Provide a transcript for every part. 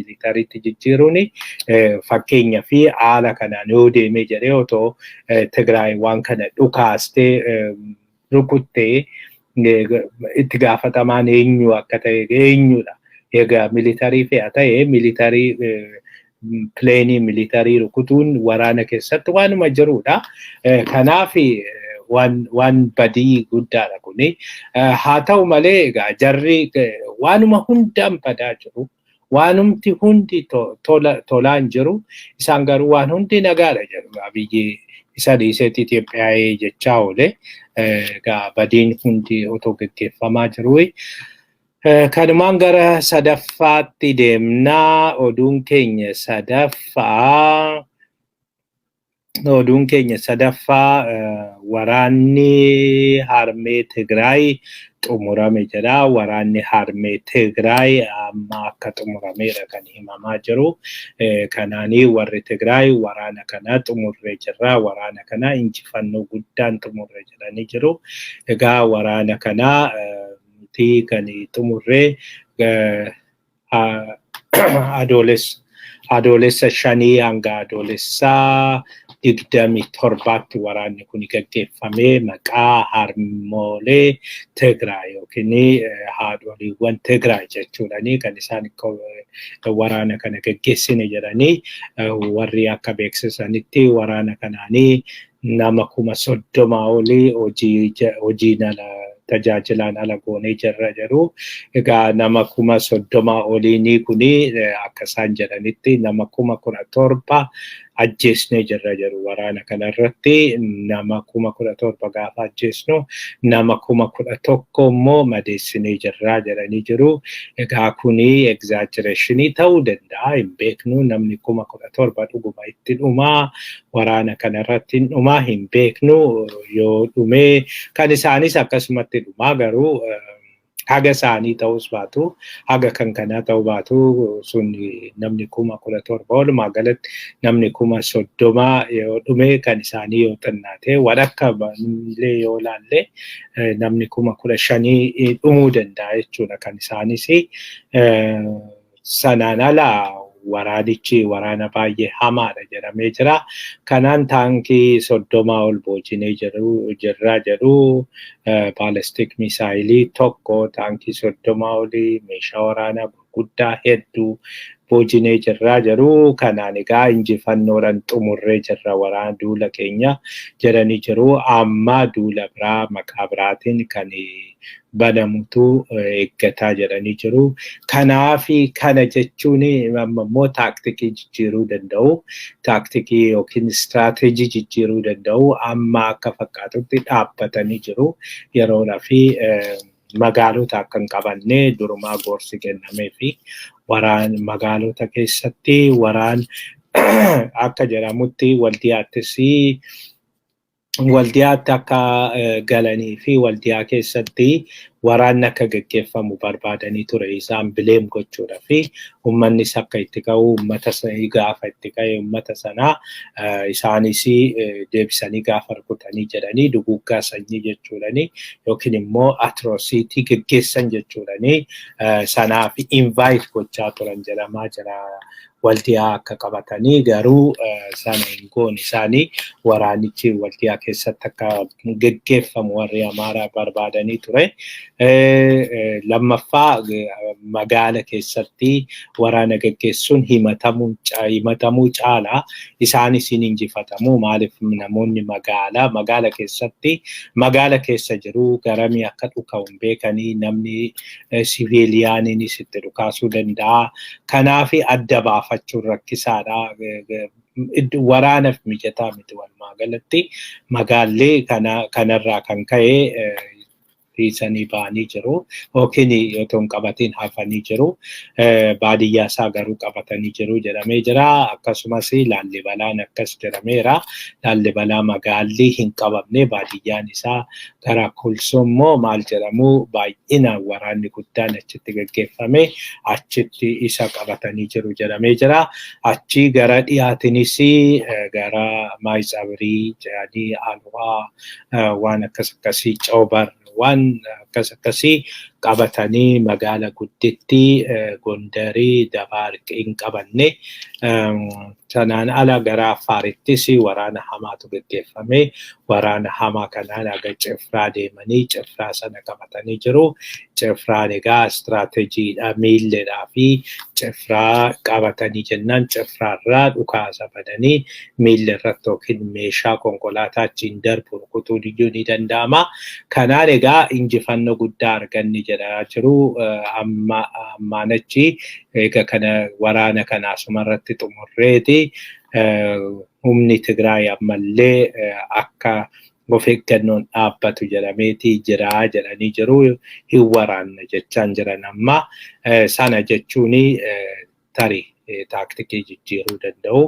miilitariitti jijjiiruun fakkeenya fi haala kanaan yoo deemee jedhee otoo Tigraay waan kana dhukaastee rukuttee itti gaafatamaan eenyu akka ta'e eenyudha. Egaa militarii fe'a ta'e militarii pleenii militarii rukutuun waraana keessatti waanuma jirudha. Kanaaf waan badii guddaadha kuni. Haa ta'u malee egaa jarri waanuma hundaan badaa jiru. Waanumti hundi tolaan jiru. Isaan garuu waan hundi nagaadha jedhu. Abiyyi isa dhiiseetti Itoophiyaa jechaa oole. Egaa badiin hundi otoo gaggeeffamaa jiru. Kanumaan gara sadaffaatti deemnaa. Oduun keenya sadaffaa waraanni harmee Tigraay xumurame jedha. Waraanni harmee Tigraay amma akka xumurameedha kan himamaa jiru. Kanaanii warri Tigraay waraana kana xumurree jirra. Waraana kana injifannoo guddaan xumurree jedhanii jiru. Egaa waraana kana kan xumurree adoolessa 5 hanga adoolessa 27tti waraanni kun gaggeeffamee maqaa harmoolee Tigraay yookiin haadholiiwwan Tigraay jechuudhaani kan isaan waraana kana gaggeessine jedhanii warri akka beeksisanitti waraana kanaanii nama 30,000 olii hojii tajaajilaan ala goonee jirra jedhu. Egaa nama 30,000 oliinii kuni akka isaan jedhanitti nama 17,000 ajjeesnee jirra jedhu waraana kanarratti. Nama 17,000 gaafa ajjeesnu nama 11,000 immoo madeessinee jirra jedhanii jiru. Egaa kuni exaggeration ta'uu danda'a hin beeknu. Namni 17,000 dhuguma itti dhumaa waraana kanarratti dhumaa hin beeknu. Yoo dhumee kan isaanis akkasumatti dhumaa garuu haga isaanii ta'us baatu haga kan kanaa ta'uu baatu sun namni 17,000 walumaa galatti namni 30,000 yoo dhume kan isaanii yoo xinnaate walakka illee yoo laalle namni 15,000 dhumuu danda'a jechuudha kan isaanis. Sanaan alaa waraanichi waraana baay'ee hamaadha jedhamee jira. Kanaan taankii 30 ol boojinee jirra jedhu. Baalistik misaayilii tokko taankii 30 olii meeshaa waraanaa gurguddaa hedduu boojinee jirra jedhu. Kanaan egaa injifannoodhaan xumurree jirra waraana duula keenya jedhanii jiru. Amma duula biraa maqaa biraatiin kan banamutu eeggataa jedhanii jiru. Kanaafi kana jechuun immoo taaktikii jijjiiruu danda'u. Taaktikii yookiin istiraatejii jijjiiruu danda'u. Amma akka fakkaatutti dhaabbatanii jiru. Yeroodhaa fi magaalota akka hin qabanne durumaa gorsi kennamee fi magaalota keessatti waraan akka jedhamutti waldiyaatti akka galanii fi waldiyaa keessatti waraanni akka gaggeeffamu barbaadanii ture. Isaan bileem gochuudha fi uummannis akka itti ka'u uummata gaafa itti ka'e uummata sanaa isaanis deebisanii gaafa rukutanii jedhanii duguuggaa sanyii jechuudhani yookiin immoo atrociitii gaggeessan jechuudhani sanaaf invite gochaa turan jedhamaa jira. Waldiyaa akka qabatanii garuu sana hin goone isaanii waraanichi waldiyaa keessatti akka gaggeeffamu warri Amaaraa barbaadanii ture. Lammaffaa magaala keessatti waraana gaggeessuun himatamuu caalaa isaanis hin injifatamu. Maaliif namoonni magaala keessatti magaala keessa jiru garamii akka dhuka'uun beekanii namni siviiliyaaniinis itti dhukaasuu danda'a. Kanaaf adda baafachuun rakkisaadha. Waraanaaf mijataa miti walumaa galatti magaallee kanarraa kan ka'e dhiisanii ba'anii jiru yookiin otoo hin qabatiin hafanii jiru. Baadiyyaa isaa garuu qabatanii jiru jedhamee jira. Akkasumas Laallibalaan akkas jedhameera. Laallibalaa magaalli hin qabamne baadiyyaan isaa gara Kulsoo immoo maal jedhamu baay'inaan waraanni guddaan achitti gaggeeffame achitti isa qabatanii jiru jedhamee jira. Achi gara dhiyaatinis gara Maayitsabirii jedhanii Alwaa waan akkasii Coobar waan akkasii qabatanii magaala gudditti Gondarii Dabaarqii hin qabanne sanaan ala gara Affaarittis waraana hamaatu gaggeeffame waraana hamaa kanaan aga Cifraa deemanii Cifraa sana qabatanii jiru Cifraan egaa istiraatejiidha miilleedhaa fi Cifraa qabatanii jennaan Cifraarraa dhukaasa bananii miille irratti yookiin meeshaa konkolaataa achiin darbu rukutuun iyyuu ni danda'ama. Kanaan egaa injifannoo guddaa arganni jedhaa jiru ammaan achi egaa kana waraana kana asumarratti xumurreeti humni Tigraay ammallee akka of eeggannoon dhaabbatu jedhameeti jira jedhanii jiru hin waraanna jechaan jiran amma sana jechuuni tarii taaktikii jijjiiruu danda'u.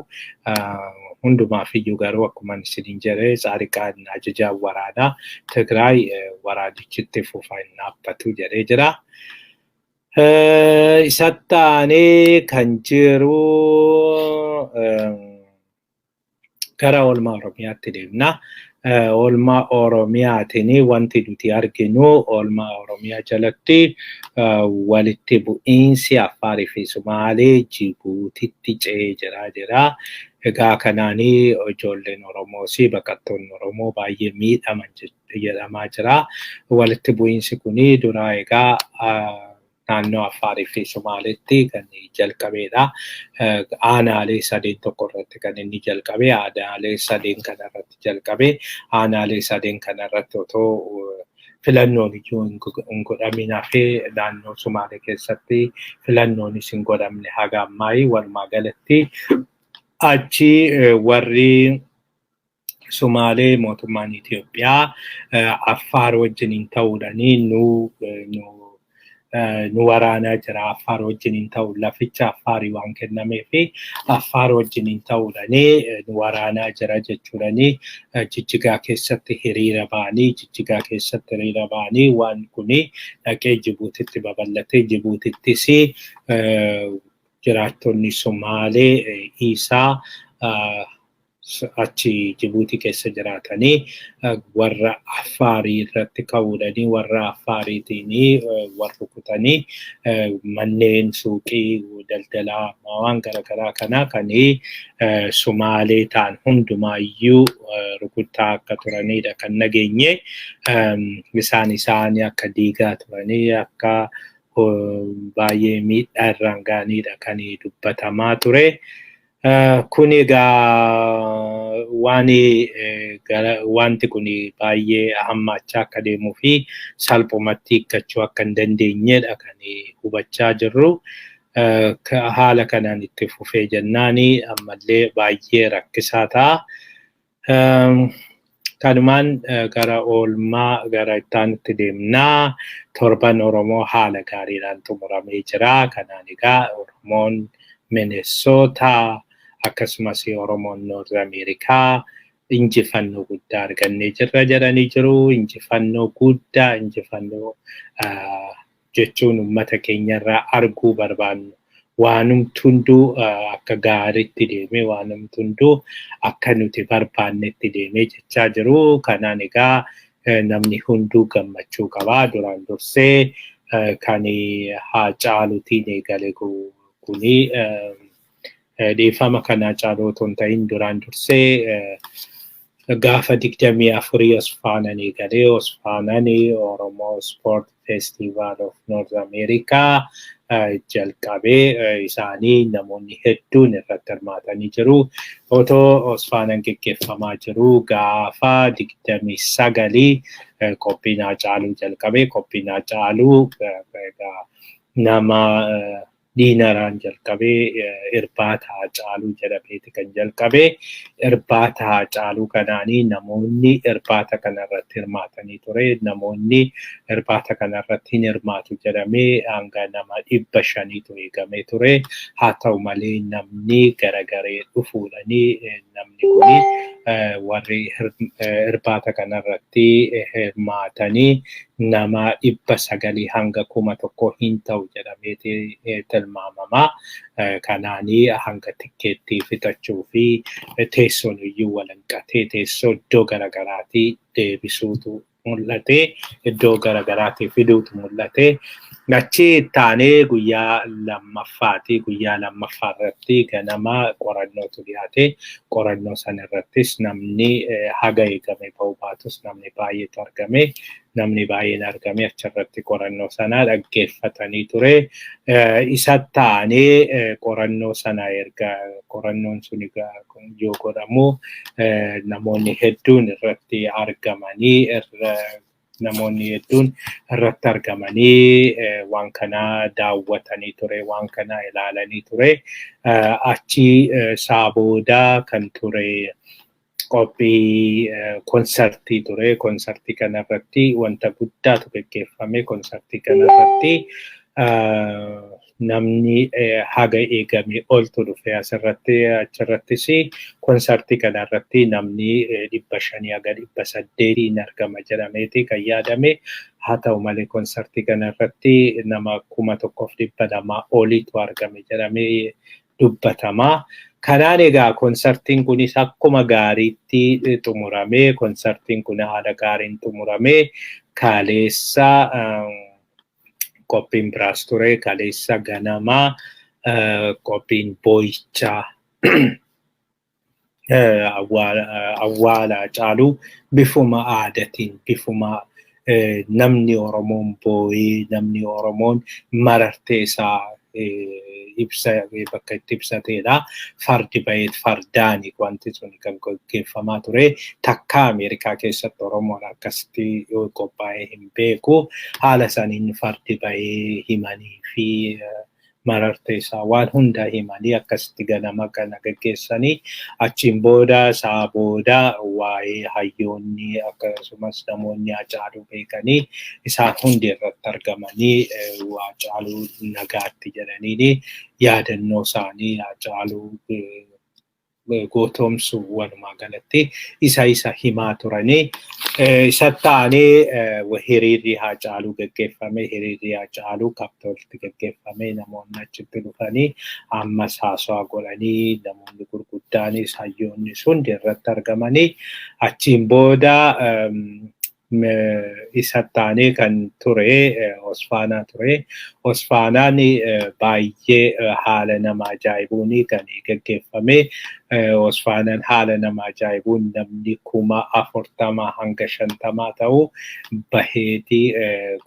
Hundumaaf iyyuu garuu akkuma isiniin jedhe Tsaadiqaan ajajaan waraanaa Tigraay waraanichitti fufaa hin dhaabbatu jedhee jira. Isatti aanee kan jiru gara oolmaa Oromiyaatti deemna. Oolmaa Oromiyaatiin wanti nuti arginu oolmaa Oromiyaa jalatti walitti bu'iinsi Affaarii fi Sumaalee Jibuutitti ce'ee jira. Egaa kanaanii ijoolleen Oromoos baqattoonni Oromoo baay'ee miidhaman jedhamaa jira. Walitti bu'iinsi kuni dura egaa naannoo Affaarii fi Sumaaleetti kan jalqabeedha. Aanaalee sadeen tokko irratti kan inni jalqabe, aanaalee sadeen kanarratti jalqabe, aanaalee sadeen kanarratti otoo filannoon iyyuu hin godhaminaa fi naannoo Sumaalee keessatti filannoonis hin godhamne haga ammaayii walumaa galatti achi warri Sumaalee mootummaan Itoophiyaa Affaar wajjiniin ta'uudhaanii nu waraanaa jira Affaar wajjiniin ta'u laficha Affaarii waan kennamee fi Affaar wajjiniin ta'uudhaanii nu waraanaa jira jechuudhaanii Jijjigaa keessatti hiriira ba'anii waan kuni dhaqee Jibuutitti babal'atee Jibuutittis jiraattonni Sumaalee isaa achi Jibuutii keessa jiraatanii warra Affaarii irratti ka'uudhaanii warra Affaariitiin warra rukutanii manneen suuqii daldalaa waan garaagaraa kana kan Sumaalee ta'an hundumaayyuu rukuttaa akka turanidha kan nageenye isaan akka diigaa turanii akka baay'ee miidhaa irraan ga'anidha kan dubbatamaa ture. Kun egaa wanti kun baay'ee hammaachaa akka deemuu fi salphumatti hiikkachuu akka hin dandeenyedha kan hubachaa jirru. Haala kanaan itti fufee jennaani ammallee baay'ee rakkisaa ta'a. Kanumaan gara oolmaa gara itti deemnaa torban Oromoo haala gaariidhaan xumuramee jira. Kanaan egaa Oromoon Minnesota akkasumas Oromoon North Amerikaa injifannoo guddaa argannee jirra jedhanii jiru. Injifannoo guddaa jechuun uummata keenyarraa arguu barbaannu. Waanumti hunduu akka gaariitti deemee waanumti hunduu akka nuti barbaannetti deemee jechaa jiru. Kanaan egaa namni hunduu gammachuu qabaa. Duraan dursee kan Haacaaluutiin eegale kuni dhiifama kana Haacaaluu otoo hin ta'in duraan dursee gaafa 24 Osfaanaan eegalee Osfaanaan Oromoo Sport Festival of North America jalqabee isaanii namoonni hedduun irratti hirmaatanii jiru. Otoo Osfaanaan gaggeeffamaa jiru gaafa 29 qophiin Haacaaluu jalqabee qophiin Haacaaluu nama diinaraan jalqabee irbaata Haacaaluu jedhameeti kan jalqabee irbaata Haacaaluu kanaanii namoonni irbaata kanarratti hirmaatanii ture. Namoonni irbaata kanarratti hin hirmaatu jedhamee hanga nama 500tu eegamee ture. Haa ta'u malee namni garagaree dhufuudhanii namni kuni warri irbaata kanarratti hirmaatanii nama 900 hanga 1,000 hin ta'u jedhameeti tilmaamama. Kanaanii hanga tikkeettii fixachuu fi teessoon iyyuu walanqatee teessoo iddoo garaagaraatii deebisuutu mul'ate iddoo garagaraatiif fiduutu mul'ate. Achi taanee guyyaa lammaffaati. Guyyaa lammaffaa irratti ganama qorannootu dhiyaate. Qorannoo sana irrattis namni haga eegame ba'uu baatus namni baay'eetu argame. Namni baay'een argame achirratti qorannoo sana dhaggeeffatanii ture. Isa taanee qorannoo sana erga qorannoon sun yoo godhamu namoonni hedduun irratti argamanii namoonni hedduun irratti argamanii waan kana daawwatanii ture, waan kana ilaalanii ture. Achi isaa booda kan ture qophii konsartii ture. Konsartii kanarratti wanta guddaatu gaggeeffame. Konsartii kanarratti namni haga eegame oltu dhufe asirratti. Achirrattis konsartii kanarratti namni 500 haga 800 argama jedhameeti kan yaadame. Haa ta'u malee konsartii kanarratti nama 1200 oliitu argame jedhamee dubbatama. Kanaan egaa konsartiin kunis akkuma gaariitti xumurame. Konsartiin kun haala gaariin xumurame. Kaleessa qophiin biraas ture. Kaleessa ganama qophiin boo'ichaa awwaala Haacaaluu bifuma aadaatiin bifuma namni Oromoon boo'ee namni Oromoon marartee isaa bakka itti ibsateedha. Fardi ba'eet fardaani wanti sun kan gaggeeffamaa ture. Takka Ameerikaa keessatti Oromoon akkasitti qophaa'ee hin beeku. Haala saniin fardi ba'ee himanii fi marartee isaa waan hunda himanii akkasitti ganama kana gaggeessanii achiin booda isaa booda waa'ee hayyoonni akkasumas namoonni Haacaaluu beekanii isaan hundi irratti argamanii Haacaaluu nagaatti jedhanii yaadannoo isaanii Haacaaluu gootomsu walumaa galatti isa himaa turanii. Isa taanee hiriirri Haacaaluu gaggeeffame. Hiriirri Haacaaluu Kaapitoolitti gaggeeffame. Namoonni achitti dhufanii ammas haasawaa godhanii namoonni gurguddaanis hayyoonni hundi irratti argamanii achiin booda isa taanee kan ture Osfaanaa ture. Osfaanaan baay'ee haala nama ajaa'ibuun kan gaggeeffame. Osfaanaan haala nama ajaa'ibuun namni 40,000 hanga 50,000 ta'u baheeti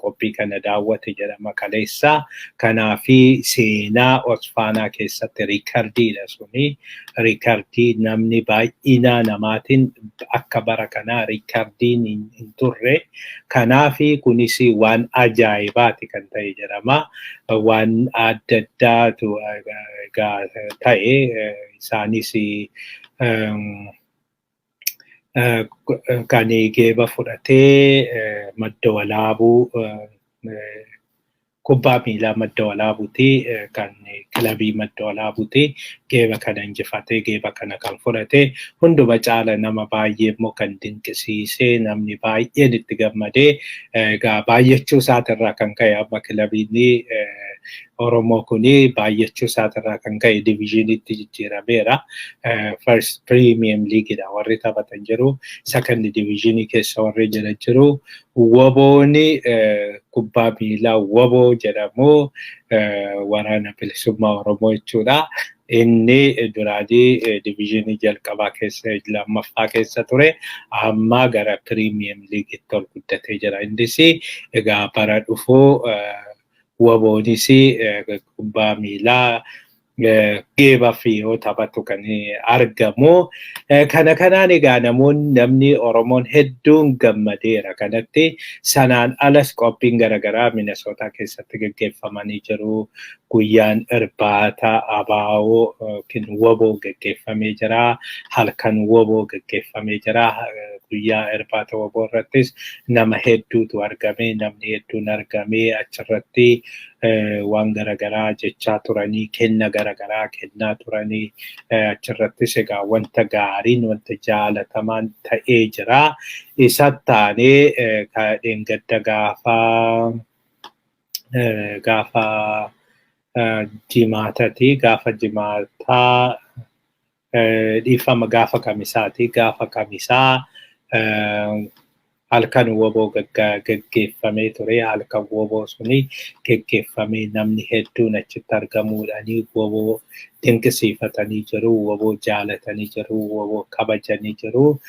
qophii kana daawwate jedhama kaleessa. Kanaafi seenaa Osfaanaa keessatti riikardiidha suni. Riikardii namni baay'ina namaatiin akka bara kanaa riikardiin hin turre. Kanaafi kunis waan ajaa'ibaati kan ta'e jedhama. Waan adda addaatu ta'e isaanis kan geeba fudhatee madda walaabuu kubbaa miilaa madda walaabuuti. Kan kilabii madda walaabuuti. Geeba kana injifatee geeba kana kan fudhate hunduma caala nama baay'ee immoo kan dinqisiisee namni baay'een itti gammadee egaa baay'achuu isaatirraa kan ka'e amma kilabiin Oromoo kuni baay'achuu isaatirraa kan ka'e diviizhiniitti jijjiirameera. First Premium Leagueidha warri taphatan jiru. Second diviizhinii keessa warri jiru. Woboon kubbaa miilaa Woboo jedhamu waraana bilisummaa Oromoo jechuudha. Inni duraanii diviizhinii jalqabaa keessa lammaffaa keessa ture. Amma gara Premium League'itti ol guddatee jira. Innis egaa bara dhufu Woboonis kubbaa miilaa geeba fi yoo taphatu kan argamu. Kanaan egaa namni Oromoon hedduun gammadeera kanatti. Sanaan alas qophiin garaagaraa Minnesota keessatti gaggeeffamanii jiru. Guyyaan irbaata abaaboo Woboo gaggeeffamee jira. Halkan Woboo gaggeeffamee jira. Guyyaa irbaata Woboo irrattis nama hedduutu argame. Namni hedduun argame achirratti waan garaagaraa jechaa turanii kenna garaagaraa kennaa turanii achirrattis egaa wanta gaariin wanta jaalatamaan ta'ee jira. Isa taanee dheengadda gaafa jimaatati. Gaafa jimaataa dhiifama gaafa kamisaati. Gaafa kamisaa halkan woboo gaggeeffamee ture. Halkan woboo suni gaggeeffamee namni hedduun achitti argamuudhaanii woboo dinqisiifatanii jiru, woboo jaalatanii jiru, woboo kabajanii jiru.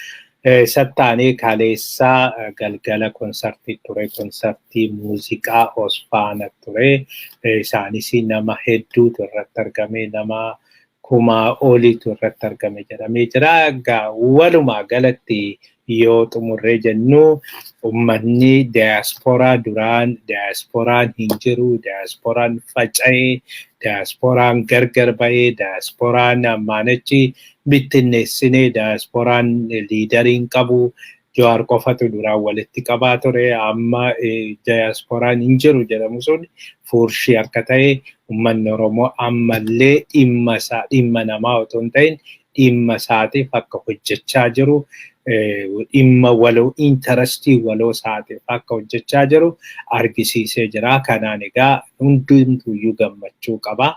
Sattaanee kaleessaa galgala konsartii ture, konsartii muuziqaa Osfaana ture. Isaanis nama hedduutu irratti argame, nama kumaa oliitu irratti argame jedhamee jira. Egaa walumaa galatti yoo xumurree jennu uummanni diyaasporaa duraan diyaasporaan hin jiru, diyaasporaan faca'ee, diyaasporaan gargar ba'ee, diyaasporaan ammaan achi bittinneessinee, diyaasporaan liidariin qabu Jawaar qofatu duraan walitti qabaa ture. Amma diyaasporaan hin jiru jedhamu sun fuurshii akka ta'e uummanni Oromoo ammallee dhimma namaa otoo hin ta'in dhimma isaatiif akka hojjechaa jiru, dhimma waloo intarastii waloo isaatiif akka hojjechaa jiru argisiisee jira. Kanaan egaa hundumtuuyyuu gammachuu qaba.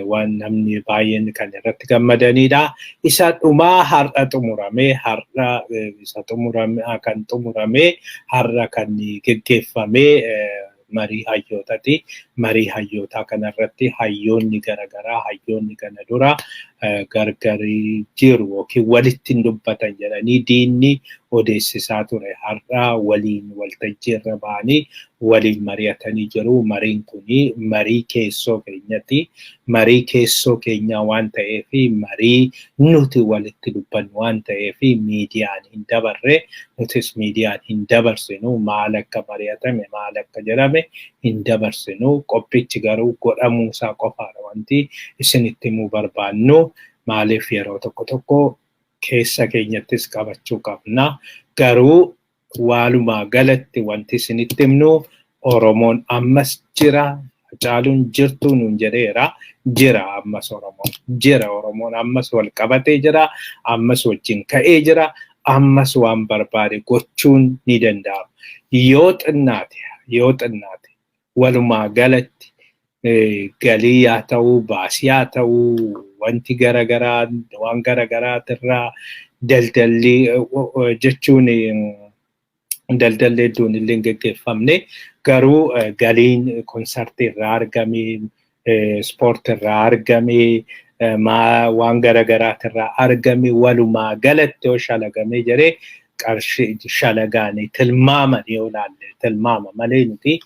Waan namni baay'een kan irratti gammadanidha. Isa dhumaa har'a xumuramee har'a kan geggeeffamee marii hayyootaati. Marii hayyootaa kanarratti hayyoonni garaagaraa hayyoonni kana dura gargari jiru yookiin walitti hin dubbatan jedhanii diinni odeessisaa ture. Har'a waliin waltajjii irra ba'anii waliin mari'atanii jiru. Mariin kuni marii keessoo keenyati. Marii keessoo keenyaa waan ta'eef marii nuti walitti dubbannu waan ta'eef miidiyaan hin dabarre, nutis miidiyaan hin dabarsinu. Maal akka mari'atame maal akka jedhame hin dabarsinu. Qophichi garuu godhamuu isaa qofaadha wanti isinitti himuu barbaannu. Maaliif yeroo tokko tokko keessa keenyattis qabachuu qabna. Garuu walumaa galatti wanti isinitti himnu Oromoon ammas jira. Hacaaluun jirtu nuun jedheera. Jira ammas Oromoon. Jira Oromoon ammas wal qabatee jira. Ammas wajjin ka'ee jira. Ammas waan barbaade gochuun ni danda'ama. Yoo xinnaate walumaa galatti galii haa ta'uu, baasii haa ta'uu, wanti garaagaraa waan garaagaraatirraa daldalli jechuun daldalli hedduun illee hin gaggeeffamne garuu galiin konsartii irraa argame, ispoortii irraa argame, waan garaagaraatirraa argame walumaa galatti yoo shalagamee jiree qarshii shalagaanii tilmaaman yoo ilaalle tilmaama malee nuti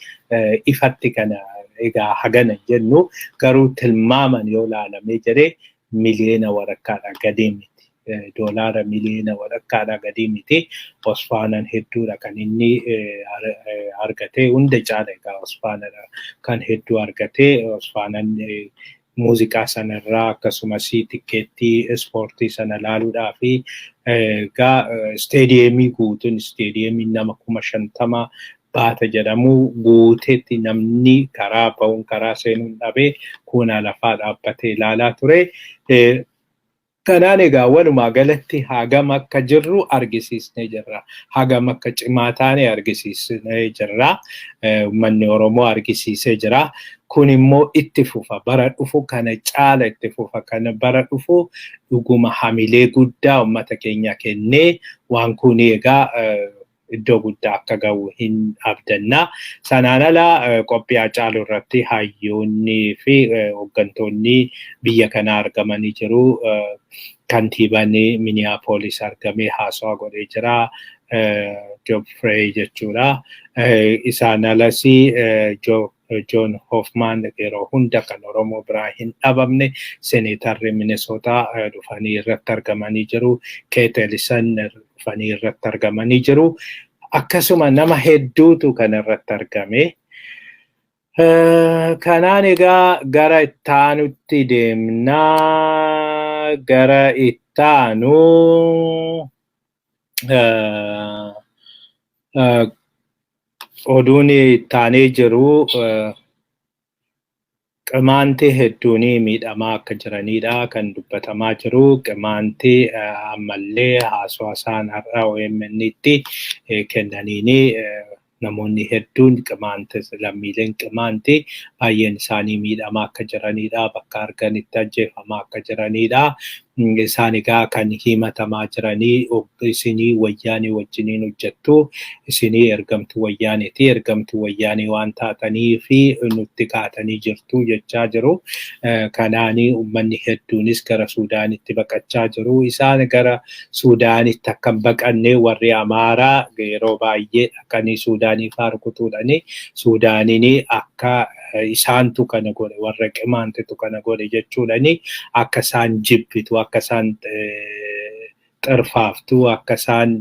ifatti kana egaa hagana jennu garuu tilmaaman yoo ilaalamee jiree miliyoona walakkaadha gadi miti. Doolaara miliyoona walakkaadha gadi miti. Osfaanaan hedduudha kan inni argatee hunda caala egaa Osfaanadha kan hedduu argatee. Osfaanaan muuziqaa sanarraa akkasumas tikkeettii ispoortii sana ilaaluudhaa fi egaa isteediyeemii guutuun isteediyeemiin nama 50,000 baata jedhamu guuteetti namni karaa ba'uun karaa seenuun dhabee kuuna lafaa dhaabbatee ilaalaa ture. Kanaan egaa walumaa galatti hagam akka jirru argisiisnee jirra. Hagam akka cimaa taane argisiisnee jirra. Uummanni Oromoo argisiisee jira. Kun immoo itti fufa. Bara dhufu kana caala itti fufa. Kana bara dhufu dhuguma hamilee guddaa uummata keenya kennee waan kun egaa iddoo guddaa akka ga'u hin abdanna. Sanaan alaa qophii Hacaaluu irratti hayyoonnii fi hooggantoonni biyya kanaa argamanii jiru. Kantiibaan Minneapolis argamee haasawaa godhee jira. Joffrey jechuudha. Isaan alas John Hoffman yeroo hunda kan Oromoo biraa hin dhabamne seneetarri Minnesota dhufanii irratti argamanii jiru. Keet Ellison dhufanii irratti argamanii jiru. Akkasuma nama hedduutu kan irratti argame. Kanaan egaa gara ittaanutti deemnaa. Gara ittaanu oduun ittaanee jiru qimaantii hedduun miidhamaa akka jiranidha kan dubbatamaa jiru. Qimaantii ammallee haasawaa isaan har'a OMN'tti kennaniini namoonni hedduun lammiileen qimaantii baay'een isaanii miidhamaa akka jiranidha. Bakka arganitti ajjeefamaa akka jiranidha. isaanigaa kan himatamaa jiranii isinii wayyaanii wajjiniin hojjettu isinii ergamtu wayyaaniiti ergamtu wayyaanii waan taatanii fi nutti kaatanii jirtu jechaa jiru. Kanaanii uummanni hedduunis gara Suudaanitti baqachaa jiru. Isaan gara Suudaanitti akka hin baqanne warri Amaaraa yeroo baay'ee dhaqanii Suudaanii faa rukutuudhani Suudaaniin akka isaantu kana godhe warra qimaantitu kana godhe jechuudhani akka isaan jibbitu akka isaan xirfaaftu akka isaan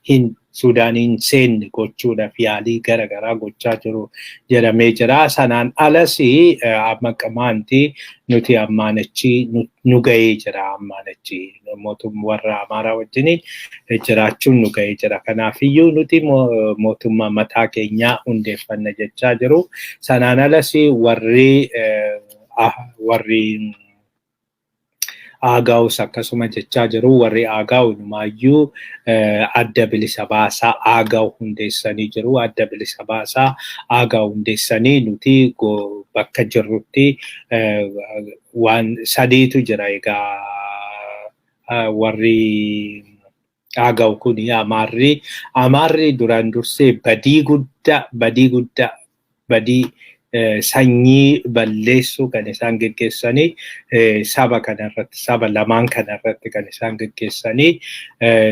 hin Suudaaniin seenne gochuudhaaf yaalii garaagaraa gochaa jiru jedhamee jira. Sanaan alas amma qimaantii nuti ammaan achi nu gahee jira ammaan achi mootummaa warra Amaaraa wajjiniin jiraachuun nu gahee jira. Kanaafiyyuu nuti mootummaa mataa keenyaa hundeeffanna jechaa jiru. Sanaan alas warri Aagaawus akkasuma jechaa jiru. Warri Aagaaw inumaayyuu adda bilisa baasaa Aagaaw hundeessanii jiru. Adda bilisa baasaa Aagaaw hundeessanii nuti bakka jirrutti waan sadiitu jira. Egaa warri Aagaaw kun Amaarri duraan dursee badii sanyii balleessuu kan isaan geggeessanii saba kanarratti saba lamaan kanarratti kan isaan geggeessanii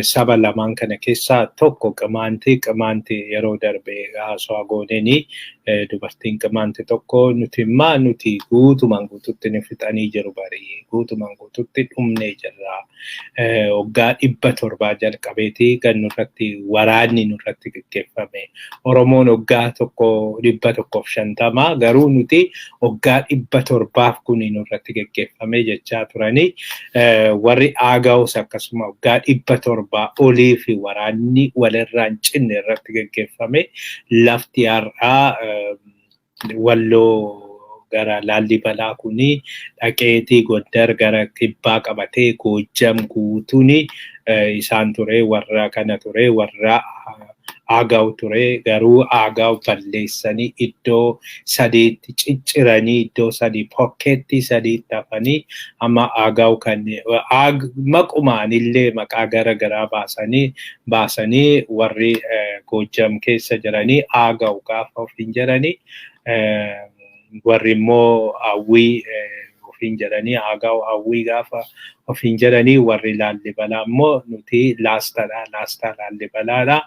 saba lamaan kana keessaa tokko qimaantii yeroo darbe haasawaa gooneenii dubartiin qimaantii tokko nuti guutumaan guututti ni fixanii jiru barii guutumaan guututti dhumnee jirra. Waggaa 700 jalqabeetii kan nurratti waraanni nurratti geggeeffame. Oromoon waggaa 150 garuu nuti waggaa 700 kun nurratti geggeeffame jechaa turanii. Warri Aagaawus akkasuma waggaa 700 olii fi waraanni walirraa hin cinne irratti geggeeffame. Lafti har'aa Walloo gara Laallibalaa kuni dhaqeetii Gondar gara Kibbaa qabatee Goojjam guutuuni isaan ture warra kana ture warra Aagaaw ture. Garuu Aagaaw balleessanii iddoo sadiitti cicciranii iddoo sadii pokkeetti sadiitti hafanii amma Aagaaw kan maqumaanillee maqaa garaagaraa baasanii warri Goojjam keessa jiranii Aagaaw gaafa ofiin jedhanii warri immoo Hawwii ofiin jedhanii Aagaaw Hawwii gaafa ofiin jedhanii warri Laallibalaa immoo nuti laastaa Laallibalaadha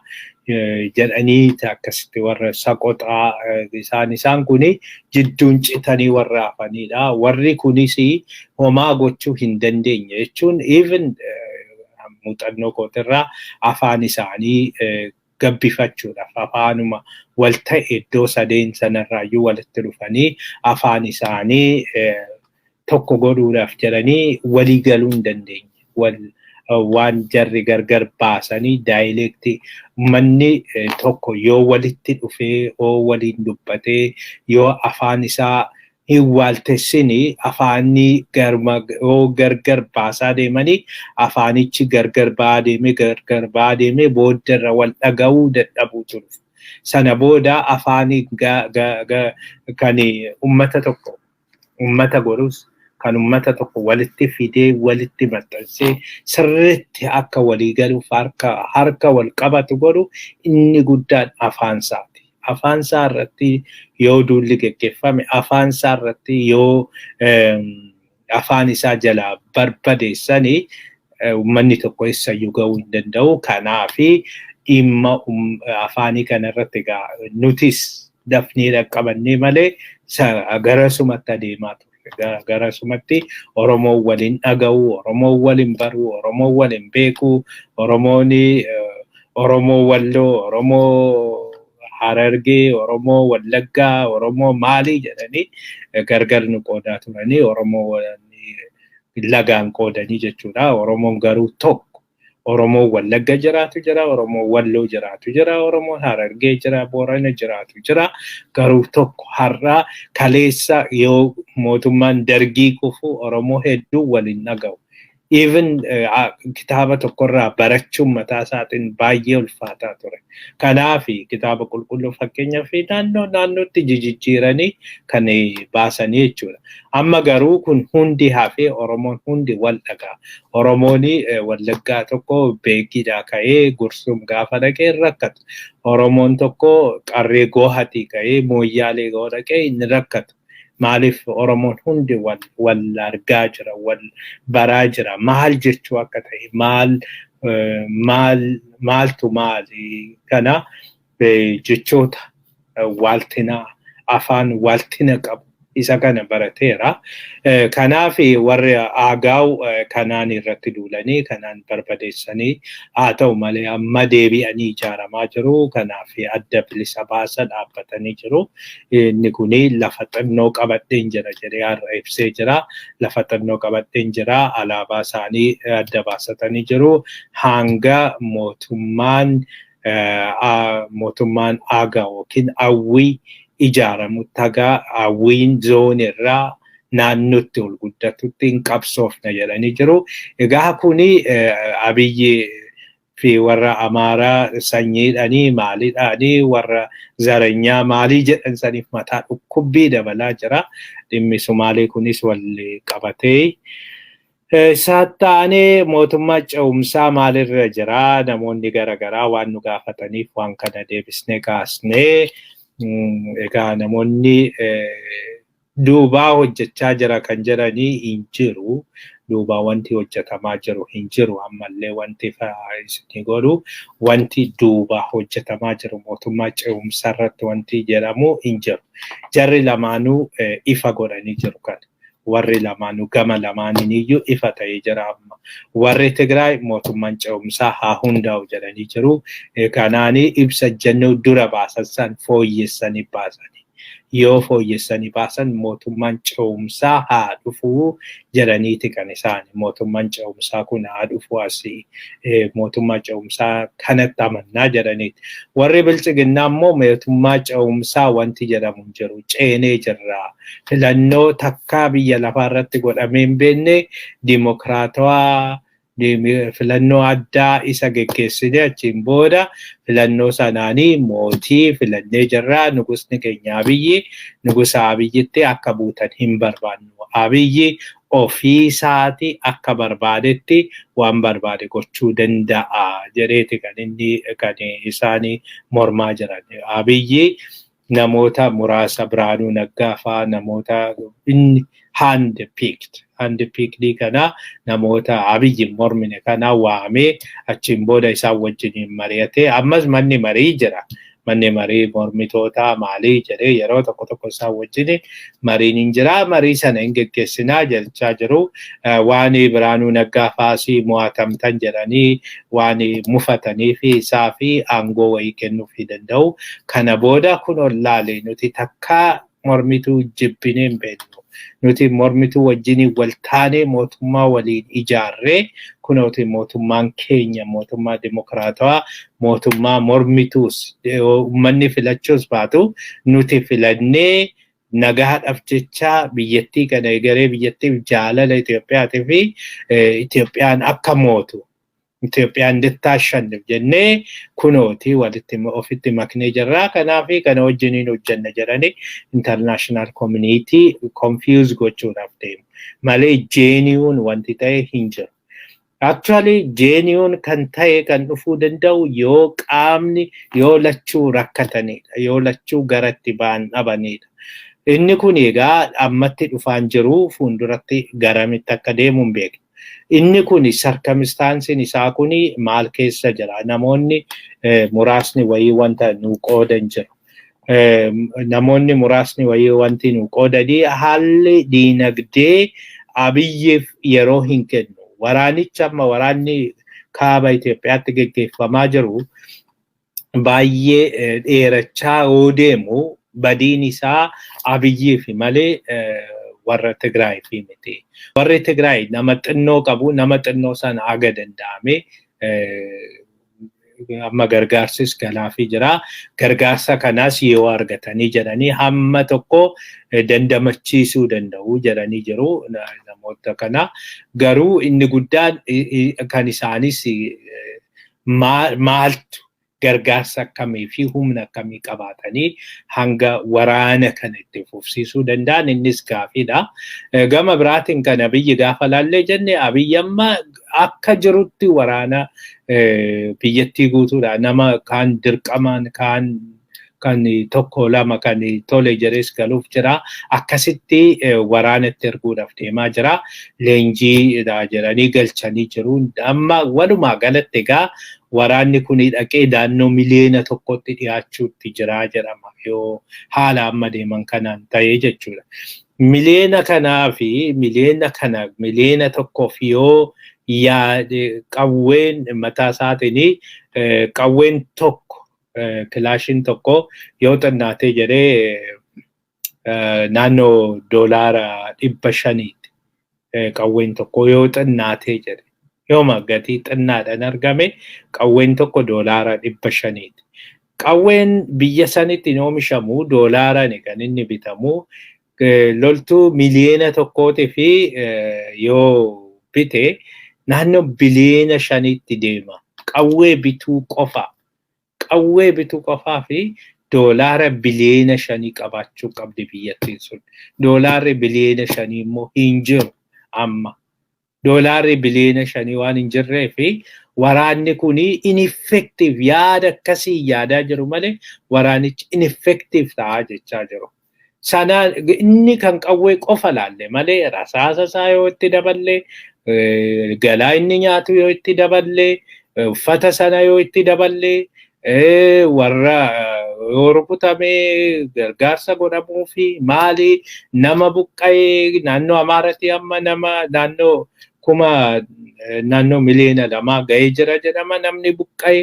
jedhanii akkasitti warra Saqoxaa isaan kuni jidduun citanii warra hafanidha. Warri kunis homaa gochuu hin dandeenye jechuun even muuxannoo kootirraa afaan isaanii gabbifachuudhaaf afaanuma wal ta'e iddoo sadeen sanarraayyuu walitti dhufanii afaan isaanii tokko godhuudhaaf jedhanii walii galuu hin dandeenye. Waan jarri gargar baasanii daayileektii manni tokko yoo walitti dhufee yoo waliin dubbatee yoo afaan isaa hin waaltessini afaanni gargar baasaa deemanii afaanichi gargar ba'aa deemee booddarra wal dhaga'uu dadhabuu ture. Sana booda afaanii kan ummata godhus kan ummata tokko walitti fidee walitti maxxansee sirriitti akka walii galuuf harka wal qabatu godhu inni guddaan afaansaati. Afaansaa irratti yoo duulli geggeeffame afaansaa irratti yoo afaan isaa jalaa barbadeessanii uummanni tokko eessayyuu gahuu hin danda'u. Kanaafi dhimma afaanii kana irratti nutis dafnee dhaqqabannee malee garasumatti adeemaa ture. Garasumatti Oromoon waliin dhaga'u, Oromoon waliin baru, Oromoon waliin beeku, Oromoo Walloo, Oromoo Harargee, Oromoo Wallaggaa, Oromoo maalii jedhanii gargar nu qoodaa turanii Oromoo lagaan qoodanii jechuudha. Oromoon garuu tokko. Oromoo Wallagga jiraatu jira, Oromoo Walloo jiraatu jira, Oromoo Harargee jira, Boorana jiraatu jira. Garuu tokko har'a kaleessa yoo mootummaan dargii kufu Oromoo hedduu waliin dhaga'u. even kitaaba tokkorraa barachuun mataa isaatiin baay'ee ulfaataa ture. Kanaafi kitaaba qulqulluu fakkeenyaaf naannootti jijjiiranii kan baasanii jechuudha. Amma garuu kun hundi hafee Oromoon hundi wal dhagaa. Oromoon Wallaggaa tokko Beekiidhaa ka'ee Gursum gaafa dhaqee rakkatu. Oromoon tokko Qarree Goohatii ka'ee Mooyyaalee gaafa dhaqee inni rakkatu. Maaliif Oromoon hundi wal argaa jira, wal baraa jira. Maal jechuu akka ta'e, maaltu maali kana jechoota waaltinaa afaan waaltina qabu isa kana barateera. Kanaaf warri aagaa'u kanaan irratti duulanii kanaan barbadeessanii haa ta'u malee amma deebi'anii ijaaramaa jiru. Kanaaf adda bilisa baasa dhaabbatanii jiru. Inni kuni lafa xinnoo qabadheen jira jedhee har'a ibsee jira. Lafa xinnoo qabadheen jira. Alaabaa isaanii adda baasatanii jiru. Hanga mootummaan aagaa yookiin Awwii ijaaramu tagaa Awwiin zoonirraa naannootti ol guddatutti hin qabsoofna jedhanii jiru. Egaa kuni Abiyyi fi warra Amaaraa sanyiidhaanii maaliidhaanii warra Zaranyaa maalii jedhan saniif mataa dhukkubbii dabalaa jira. Dhimmi Sumaalee kunis wal qabatee. Saattaanee mootummaa ce'umsaa maalirra jira? Namoonni garaagaraa waan nu gaafataniif waan kana deebisnee kaasnee. Egaa namoonni duubaa hojjechaa jira kan jedhanii hin jiru. Duubaa wanti hojjetamaa jiru hin jiru. Ammallee wanti isin godhu wanti duubaa hojjetamaa jiru mootummaa ce'umsaa irratti wanti jedhamu hin jiru. Jarri lamaanuu ifa godhanii jiru kan. Warri lamaanuu gama lamaaniiniyyuu ifa ta'ee jira amma. Warri Tigraay mootummaan ce'umsaa haa hundaa'u jedhanii jiru. Kanaanii ibsa jennuu dura baasan san fooyyessanii baasanii. Yoo fooyyessanii baasan mootummaan ce'umsaa haa dhufuu jedhaniiti kan isaan. Mootummaan ce'umsaa kun haa dhufuu asii. Mootummaa ce'umsaa kanatti amannaa jedhaniiti. Warri Biltsiginnaa immoo mootummaa ce'umsaa wanti jedhamu hin jiru. Ceenee jirra. Filannoo takkaa biyya lafaa irratti godhamee hin beekne dimokiraatawaa filannoo addaa isa geggeessine achiin booda filannoo sanaanii mootii filannee jirra. Nugusni keenya Abiyyi nugusa Abiyyitti akka buutan hin barbaannu. Abiyyi ofii isaati akka barbaadetti waan barbaade gochuu danda'a jedheeti kan inni kan isaanii mormaa jiran. Abiyyi namoota muraasa Biraanuu Naggaa fa'aa namoota inni handpicked kana namoota Abiyyi mormine kana waamee achiin booda isaan wajjin mari'atee ammas manni marii jira. Manni marii mormitoota maalii jedhee yeroo tokko isaan wajjin mariin hin jira. Marii sana hin geggeessinaa jechaa jiru. Waan Biraanuu Naggaa faasii mo'atamtan jedhanii waan mufatanii fi isaa fi aangoo wayii kennuufii danda'u. Kana booda kun ollaalee nuti takkaa mormituu jibbinee hin beeknu. Nuti mormituu wajjin wal taanee mootummaa waliin ijaarree kunooti mootummaan keenya mootummaa dimokiraatawaa mootummaa mormituus uummanni filachuus baatu nuti filannee nagaadhaaf jecha biyyattii kana egeree biyyattiif jaalala Itoophiyaatii fi Itoophiyaan akka mootu Itoophiyaan dittaashannif jennee kunooti walitti ofitti maknee jirra. Kanaafi kana wajjiniin hojjenna jedhanii international community confuse gochuudhaaf deemu. Malee genuine wanti ta'e hin jiru. Actually genuine kan ta'e kan dhufuu danda'u yoo qaamni yoo lachuu rakkatanidha. Yoo lachuu garatti ba'an dhabanidha. Inni kun egaa ammatti dhufaan jiru fuulduratti garamitti akka deemu hin beeknu. Inni kun circumstancein isaa kun maal keessa jira? Namoonni muraasni wayii wanta nu qoodan jiru. Namoonni muraasni wayii wanti nu qoodanii haalli diinagdee Abiyyiif yeroo hin kennu. Waraanicha amma waraanni kaaba Itoophiyaatti geggeeffamaa jiru baay'ee dheerachaa yoo deemu badiin isaa Abiyyiif malee warra Tigraay fi miti. Warri Tigraay nama xinnoo qabu, nama xinnoo sana aga danda'ame amma gargaarsis galaafii jira. Gargaarsa kanaas yoo argatanii jedhanii hamma tokko dandamachiisuu danda'u jedhanii jiru namoota kana. Garuu inni guddaan kan isaanis maaltu gargaarsa akkamii fi humna akkamii qabaatanii hanga waraana kana itti fufsiisuu danda'an innis gaafiidha. Gama biraatiin kan Abiyyi gaafa laallee jenne Abiyyi amma akka jirutti waraana biyyattii guutuudha. Nama kaan dirqamaan kan tokko lama kan tole jedhees galuuf jira. Akkasitti waraanatti erguudhaaf deemaa jira. Leenjii jedhanii galchanii jiru. Amma walumaa galatti egaa waraanni kun dhaqee naannoo miliyoona tokkotti dhiyaachuutti jira jedhama yoo haala amma deeman kanaan ta'ee jechuudha. Miliyoona kanaa fi miliyoona tokkoof yoo qawween mataa isaatiin qawween tokko kilaashiin tokko yoo xinnaatee jedhee naannoo doolaara 500 qawween tokko yoo xinnaatee jedhe. Yooma gatii xinnaadhaan argame qawween tokko doolaara 500. Qawween biyya sanitti hin oomishamu doolaaraan kan inni bitamu loltuu miliyoona tokkootii fi yoo bite naannoo biliyoona 5tti deema. Qawwee bituu qofaa fi doolaara biliyoona 5 qabaachuu qabdi biyyattiin sun. Doolaarri biliyoona 5 immoo hin jiru amma. Doolaarri biliyoona 5 waan hin jirree fi waraanni kun ineffective yaada akkasii yaadaa jiru malee waraanichi ineffective ta'aa jechaa jiru. Sana inni kan qawwee qofa laalle malee rasaasa isaa yoo itti daballe galaa inni nyaatu yoo itti daballe uffata sana yoo itti daballe warra yoo rukutamee gargaarsa godhamuu fi maali nama buqqa'ee naannoo Amaaraatti amma nama naannoo miliyoona 2 ga'ee jira jedhama namni buqqa'ee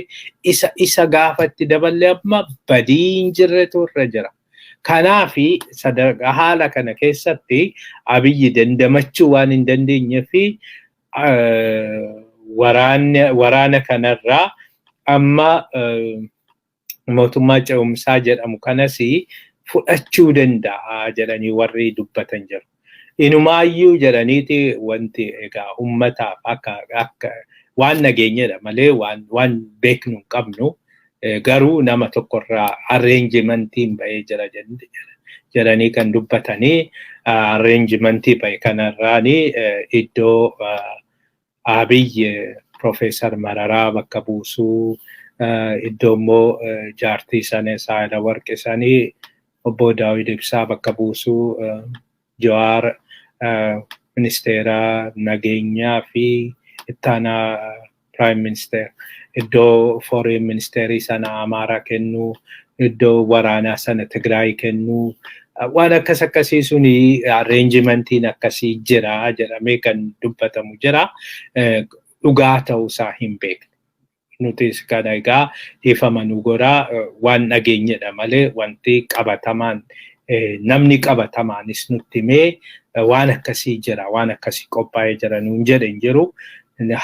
isa gaafa itti daballe amma badii hin jirretu irra jira. Kanaafi sadarkaa haala kana keessatti Abiyyi dandamachuu waan hin dandeenye fi waraana kanarraa amma mootummaa ce'umsaa jedhamu kanas fudhachuu danda'a jedhanii warri dubbatan jiru. Inumaayyuu jedhaniiti wanti egaa ummataaf akka waan nageenyadha malee waan beeknu hin qabnu. Garuu nama tokkorraa arreenjimentiin ba'ee jira jedhanii kan dubbatanii arreenjimentii ba'e kanarraanii iddoo Abiyyi Profeesar Mararaa bakka buusuu iddoo immoo jaartii sana Saahilawarqi sanii obbo Daawit Ibsaa bakka buusuu Jawaar ministeera nageenyaa fi ittaanaa Prime Minister iddoo foreign ministeerii sana Amaaraa kennuu iddoo waraanaa sana Tigraay kennuu waan akkasii suni arrangementiin akkasii jira jedhamee kan dubbatamu jira dhugaa ta'uusaa hin beekne. Nutis kana egaa dhiifamanu godhaa waan nageenyadha malee wanti qabatamaan namni qabatamaanis nutti himee waan akkasii jira waan akkasii qophaa'ee jira nuun jedhan jiru.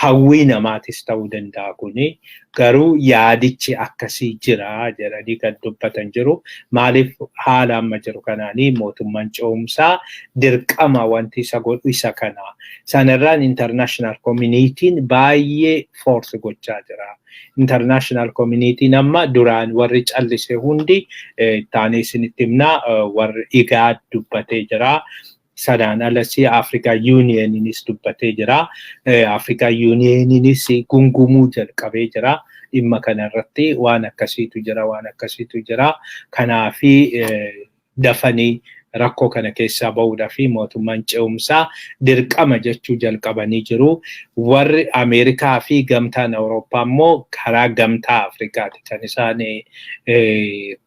Hawwii namaatis ta'uu danda'a kuni garuu yaadichi akkasii jira jedhanii kan dubbatan jiru. Maaliif haala amma jiru kanaanii mootummaan ce'umsaa dirqama wanti isa godhu isa kana. Sanarraan international community'n baay'ee force gochaa jira. International community'n amma duraan warri callise hundi taanee isinitti himnaa warri IGAD dubbatee jira. Sanaan alasii Africa Unionis dubbatee jira. Africa Unionis gungumuu jalqabee jira. Dhimma kanarratti waan akkasiitu jira. Kanaafi dafanii rakkoo kana keessaa ba'uudhaa fi mootummaan ce'umsaa dirqama jechuu jalqabanii jiru. Warri Ameerikaa fi gamtaan Awurooppaa immoo karaa gamtaa Afrikaati kan isaan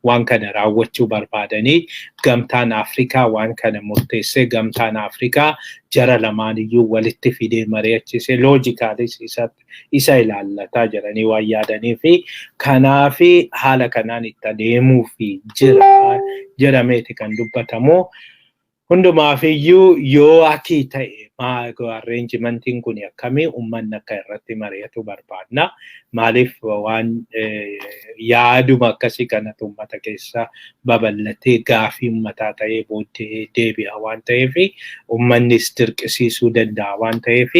waan kana raawwachuu barbaadanii gamtaan Afrikaa waan kana murteessee gamtaan Afrikaa jara lamaaniyyuu walitti fidee mari'achiisee loojikaalis isa ilaallataa jedhanii waan yaadanii fi kanaafi haala kanaan itti adeemuu fi jira jedhameeti kan dubbatamu. Hundumaafiyyuu yoo akii ta'e arrangementiin kun akkamii uummanni akka irratti mari'atu barbaadna. Maaliif waan yaaduma akkasii kanatu uummata keessa babal'atee gaafii uummataa ta'ee booddee deebi'a waan ta'eef uummannis dirqisiisuu danda'a waan ta'eef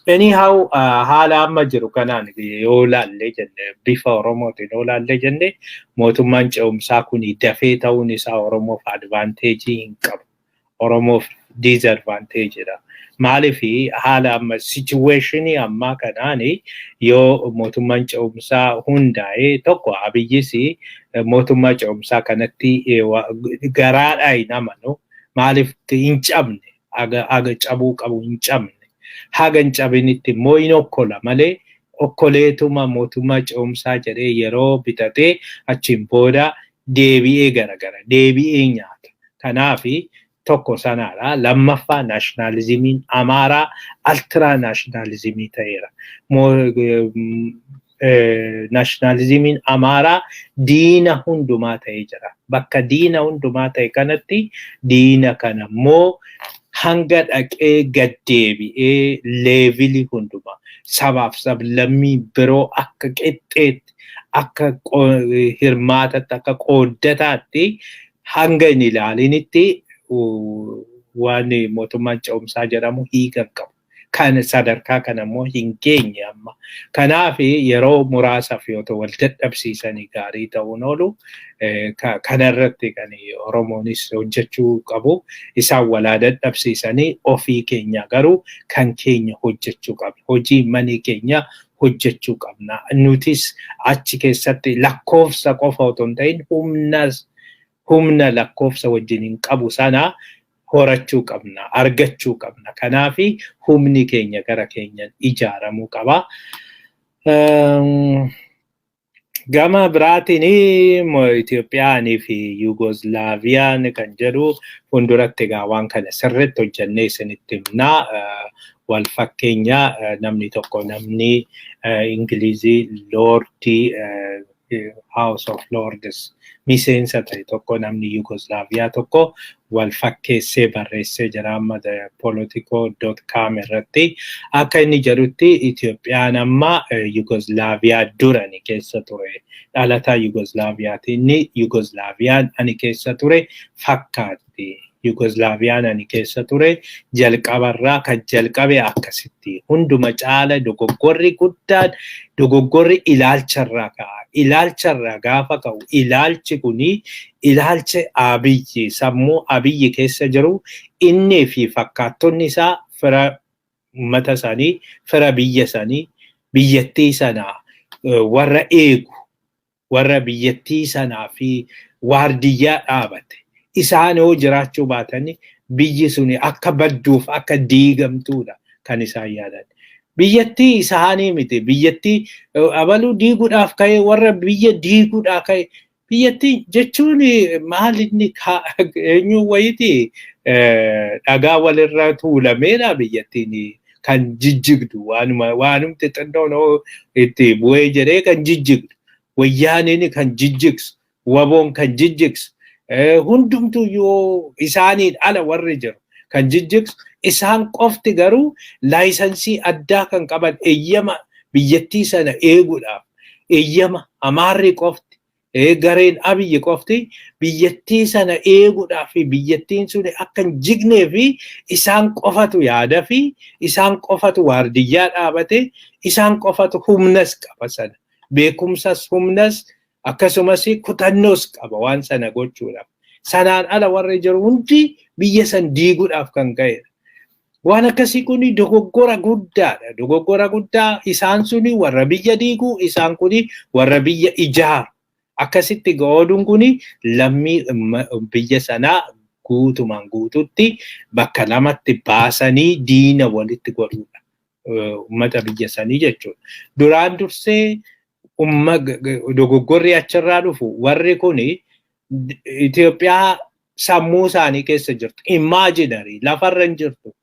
anyhow haala amma jiru kanaan yoo laallee jenne bifa Oromootiin yoo laallee jenne mootummaan ce'umsaa kun dafee ta'uun isaa Oromoof advaanteejii hin qabu. Oromoof disadvantage dha. Maalifi haala amma situationii ammaa kanaani yoo mootummaan ce'umsaa hundaa'ee tokko Abiyyis mootummaa ce'umsaa kanatti garaadhaa hin amanu. Maaliif hin cabne aga cabuu qabu hin cabne. Haga hin cabinitti immoo hin okkola malee okkoleetuma mootummaa ce'umsaa jedhee yeroo bitatee achiin booda deebi'ee garagara deebi'ee nyaata. Kanaafi tokko sanadha. Lammaffaa naashinaalizimiin Amaaraa altraa naashinaalizimii ta'eera. Naashinaalizimiin Amaaraa diina hundumaa ta'ee jira. Bakka diina hundumaa ta'e kanatti diina kana immoo hanga dhaqee gad deebi'ee leevilii hundumaa sabaaf sablammii biroo akka qixxeetti akka hirmaatatti akka qooddataatti hanga hin ilaalinitti waan mootummaan ce'umsaa jedhamu hiika qabu. Kan sadarkaa kana immoo hin geenye amma. Kanaaf yeroo muraasaaf yoo ta'u wal dadhabsiisanii gaarii ta'uun oolu kanarratti kan Oromoonis hojjechuu qabu. Isaan walaa dadhabsiisanii ofii keenya garuu kan keenya hojjechuu qabna. Hojii manii keenya hojjechuu qabna. Nutis achi keessatti lakkoofsa qofa otoo hin ta'in humna lakkoofsa wajjin hin qabu sana horachuu qabna, argachuu qabna. Kanaafi humni keenya gara keenyan ijaaramuu qaba. Gama biraatiin Itoophiyaanii fi Yugoslaaviyaan kan jedhu funduratti egaa waan kana sirriitti hojjennee isinitti himna. Wal fakkeenya namni tokko namni Ingilizii Lordii House of Lords miseensa ta'e tokko namni Yugoslaaviyaa tokko wal fakkeessee barreessee jira amma politico.com irratti akka inni jedhutti Itoophiyaan amma Yugoslaaviyaa durani keessa ture dhalataa Yugoslaaviyaatiin Yugoslaaviyaan ani keessa ture fakkaatti. Yugoslaaviyaan ani keessa ture jalqabarraa kan jalqabe akkasitti hunduma caala dogoggorri guddaan dogoggorri ilaalcharraa ka'a. Ilaalcharraa gaafa ka'u ilaalchi kuni ilaalcha Abiyyi sammuu Abiyyi keessa jiru inni fi fakkaattonni isaa fira uummata isaanii fira biyya isaanii biyyattii sanaa warra eegu warra biyyattii sanaa fi waardiyyaa dhaabate. Isaan yoo jiraachuu baatanii biyyi suni akka badduuf akka diigamtuudha kan isaan yaadan. Biyyattii isaanii miti biyyattii abaluu diiguudhaaf ka'e warra biyya diiguudhaaf ka'e biyyattii jechuun maal inni eenyu wayiti dhagaa walirra tuulameedha biyyattiin kan jijjigdu waanumti xinnoon itti bu'ee jedhee kan jijjigdu wayyaaniin kan jijjigsu waboon kan jijjigsu. Hundumtu yoo isaaniin ala warri jiru kan jijjigsu isaan qofti garuu laayisansii addaa kan qaban eeyyama biyyattii sana eeguudhaaf eeyyama Amaarri qofti gareen Abiyyi qofti biyyattii sana eeguudhaaf biyyattiin sun akka hin jignee fi isaan qofatu yaada fi isaan qofatu waardiyyaa dhaabate isaan qofatu humnas qaba sana beekumsas humnas akkasumas kutannoos qaba waan sana gochuudhaaf. Sanaan ala warri jiru hundi biyya san diiguudhaaf kan ka'edha. Waan akkasii kun dogoggora guddaadha. Dogoggora guddaa isaan suni warra biyya diiguu isaan kuni warra biyya ijaaru. Akkasitti gooduun kuni lammii biyya sanaa guutumaan guututti bakka lamatti baasanii diina walitti godhuudha. Uummata biyya sanii jechuudha. Duraan dursee dogoggorri achirraa dhufu warri kuni Itoophiyaa sammuu isaanii keessa jirtu. Imaajinarii lafarra hin jirtu.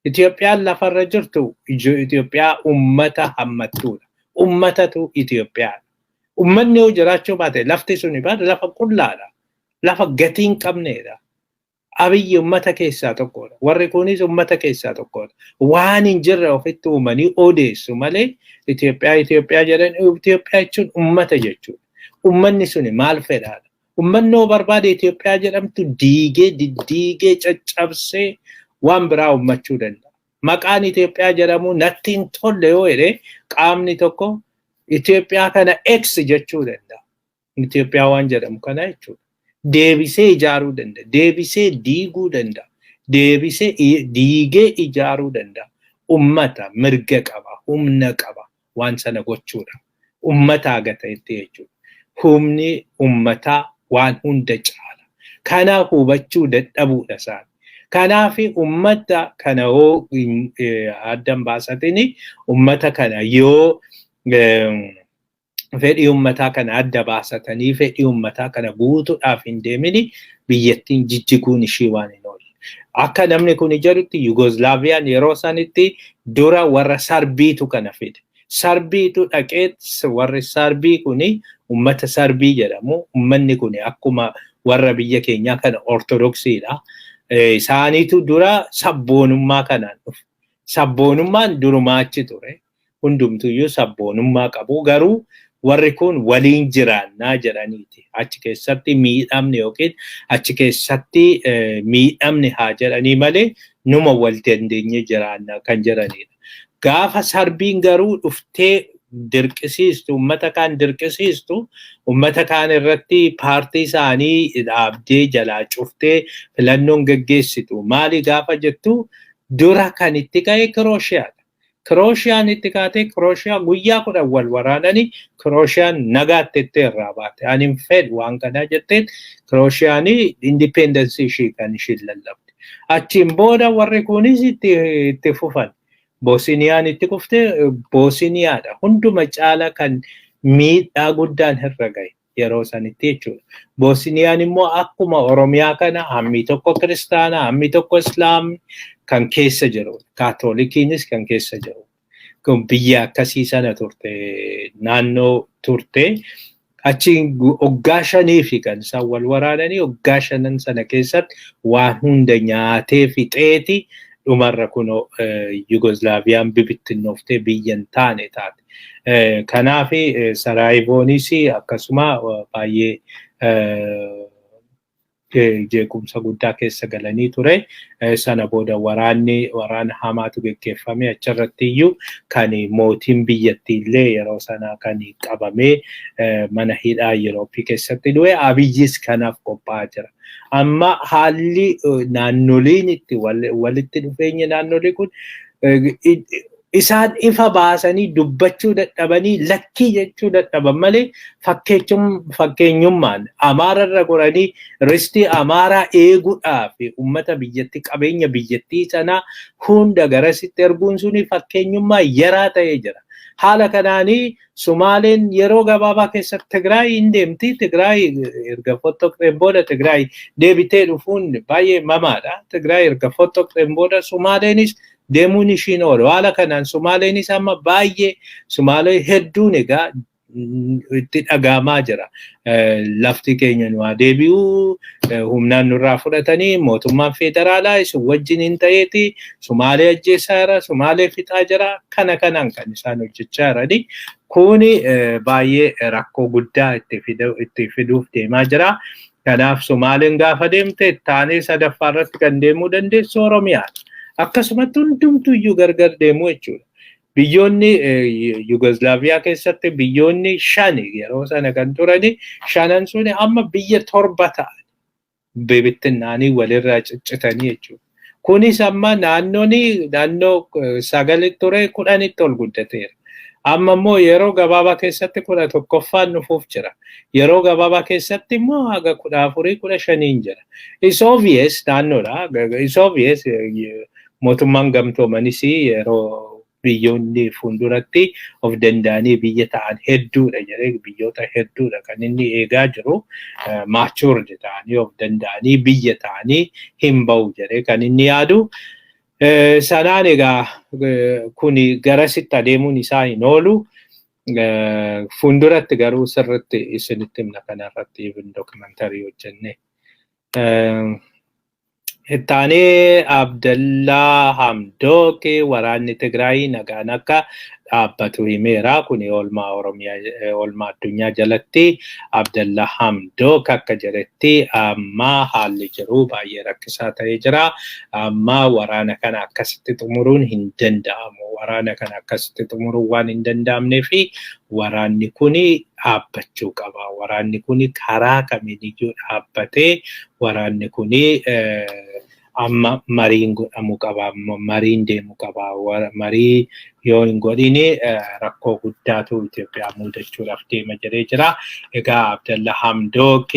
Itoophiyaan lafarra jirtu Itoophiyaa uummata hammattuudha. Uummatatu Itoophiyaadha. Uummanni yoo jiraachuu baate lafti suni baate lafa qullaadha. Lafa gatii hin qabneedha. Abiyyi ummata keessaa tokkodha. Warri kunis ummata keessaa tokkodha. Waan hin jirre ofitti uumanii odeessu malee Itoophiyaa jedhan Itoophiyaa jechuun ummata jechuudha. Ummanni suni maal fedhaadha? Ummannoo barbaade Itoophiyaa jedhamtu diigee caccabsee waan biraa ummachuu danda'a. Maqaan Itoophiyaa jedhamu natti hin tolle yoo jedhe qaamni tokko Itoophiyaa kana X jechuu danda'a. Itoophiyaa waan jedhamu kana jechuudha. Deebisee ijaaruu danda'a. Deebisee diiguu danda'a. Deebisee diigee ijaaruu danda'a. Ummata mirga qaba, humna qaba waan sana gochuudha. Ummata agateetti jechuudha. Humni ummataa waan hunda caala. Kanaaf hubachuu dadhabuudha isaan. Kanaaf ummata kana yoo addan baasatini ummata kana yoo fedhii ummataa kana adda baasatanii fedhii ummataa kana guutuudhaaf hin deemini biyyattiin jijjiguun ishii waan hin oolle. Akka namni kun jedhutti Yugoslaaviyaan yeroo sanitti dura warra Sarbiitu kana fide. Sarbiitu dhaqeet warri Sarbii kuni ummata Sarbii jedhamu. Ummanni kuni akkuma warra biyya keenyaa kana Ortodoksiidha. Isaaniitu dura sabboonummaa kanaan dhufe. Sabboonummaan durumaa achi ture. Hundumtuyyuu sabboonummaa qabu. Garuu warri kun waliin jiraannaa jedhaniiti. Achi keessatti miidhamni yookiin achi keessatti miidhamni haa jedhanii malee numa wal dandeenye jiraannaa kan jedhanidha. Gaafa Sarbiin garuu dhuftee dirqisiistu, ummata kaan dirqisiistu, ummata kaan irratti paartii isaanii dhaabdee jalaa cuftee filannoon gaggeessitu. Maali gaafa jettu dura kan itti ka'e Kirooshiyaadha. Kiroosiyaan itti kaatee Kirooshiyaa guyyaa 10 wal waraananii Kiroosiyaan nagaatti itti irraa baate. Ani hin fedhu waan kanaa jetteen Kiroosiyaan indipendensii ishii kan ishiin lallabde. Achiin booda warri kunis itti fufan. Boosiniyaan itti kuftee Boosiniyaadha. Hunduma caala kan miidhaa guddaan irra gahe yeroo sanitti jechuudha. Boosiniyaan immoo akkuma Oromiyaa kana hammi tokko kiristaanaa, hammi tokko islaamni kan keessa jiru. Kaatolikiinis kan keessa jiru. Kun biyya akkasii sana turte, naannoo turte. Achiin waggaa 5 kan isaan wal waraananii waggaa 5 sana keessatti waan hunda nyaatee fixeeti dhumarra kunoo Yugoslaaviyaan bibittinnooftee biyya hin taane taate. Kanaaf Saraayivooniis akkasuma baay'ee jeequmsa guddaa keessa galanii ture. Sana booda waraana hamaatu gaggeeffame achirratti iyyuu kan mootiin biyyattii illee yeroo sana kan qabamee mana hidhaa Yurooppii keessatti du'e. Abiyyis kanaaf qophaa'aa jira. Amma haalli naannoliin itti walitti dhufeenya naannolii kun isaan ifa baasanii dubbachuu dadhabanii lakkii jechuu dadhaban malee fakkeenyummaan Amaararra goranii ristii Amaaraa eeguudhaaf ummata biyyattii qabeenya biyyattii sanaa hunda garasitti erguun suni fakkeenyummaa yaraa ta'ee jira. Haala kanaanii Sumaaleen yeroo gabaabaa keessatti Tigraay hin deemti. Tigraay erga fottoqxeen booda Tigraay deebitee dhufuun baay'ee mamaadha. Tigraay erga fottoqxeen booda Sumaaleenis deemuun ishiin oolu. Haala kanaan Sumaaleenis amma baay'ee Sumaalee hedduun egaa itti dhagahamaa jira. Lafti keenya nu haa deebi'uu, humnaan nurraa fudhatanii mootummaan federaalaa isin wajjin hin ta'eeti, Sumaalee ajjeesaa jira, Sumaalee fixaa jira, kanaan kan isaan hojjechaa jirani. Kuni baay'ee rakkoo guddaa itti fiduuf deemaa jira. Kanaaf Sumaaleen gaafa deemte taanee sadaffaa irratti kan deemuu dandeessu Oromiyaadha. Akkasumatti hundumtuu iyyuu gargar deemuu jechuudha. Biyyoonni Yugoslaaviyaa keessatti biyyoonni 5 yeroo sana kan turani 5 suni amma biyya 7 ta'an bibittinnaanii walirraa ciccitanii jechuudha. Kunis amma naannoo 9 ture 10tti ol guddateera. Amma immoo yeroo gabaabaa keessatti 11ffaan dhufuuf jira. Yeroo gabaabaa keessatti immoo haga 14 15 jira. It's obvious naannoodha. It's obvious mootummaan gamtoomanis yeroo biyyoonni fuulduratti of danda'anii biyya ta'an hedduudha jedhee biyyoota hedduudha kan inni eegaa jiru. Matured ta'anii of danda'anii biyya ta'anii hin ba'u jedhee kan inni yaadu. Sanaan egaa kuni garasitti adeemuun isaa hin oolu. Fuulduratti garuu sirriitti isinitti himna kanarratti dokumentaarii hojjenne. Ittaanee Abdallaa Hamdok waraanni Tigraay nagaan akka dhaabbatu himeera. Kuni oolmaa addunyaa jalatti Abdallaa Hamdok akka jedhetti amma haalli jiru baay'ee rakkisaa ta'ee jira. Amma waraana kana akkasitti xumuruun hin danda'amu. Waraana kana akkasitti xumuruun waan hin danda'amnee fi waraanni kuni dhaabbachuu qaba. Waraanni kuni karaa kamiiniyyuu dhaabbatee waraanni kuni amma mariin godhamu qaba, mariin deemu qaba. Marii yoo hin godhini rakkoo guddaatu Itoophiyaa mudachuudhaaf deema jedhee jira. Egaa Abdallaa Hamdok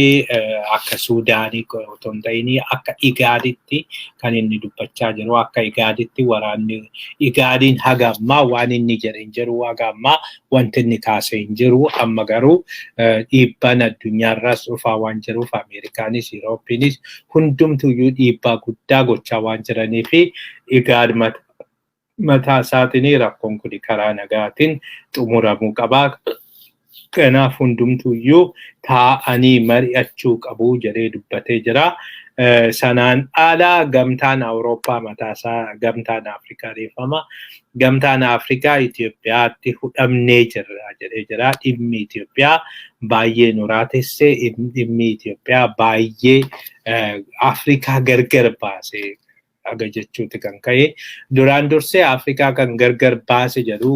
akka Suudaanii otoo hin ta'in akka Igaaditti kan inni dubbachaa jiru. Akka Igaaditti waraanni Igaadiin haga ammaa waan inni jedhe hin jiru. Haga ammaa wanti inni kaasee hin jiru. Amma garuu dhiibbaan addunyaarraas dhufaa waan jiruuf Ameerikaanis Yurooppaanis hundumtuyyuu dhiibbaa guddaa gochaa waan jiranii fi Igaad mataa isaatiin rakkoon kun karaa nagaatiin xumuramuu qaba. Kanaaf hundumtuyyuu taa'anii mari'achuu qabu jedhee dubbatee jira. Sanaan alaa gamtaan Awurooppaa mataasaa gamtaan Afrikaa reeffama. Gamtaan Afrikaa Itoophiyaatti hudhamnee jirra jedhee jira. Dhimmi Itoophiyaa baay'ee nuraatessee dhimmi Itoophiyaa baay'ee Afrikaa gargar baase. Aga jechuuti kan ka'e duraan dursee Afrikaa kan gargar baase jedhu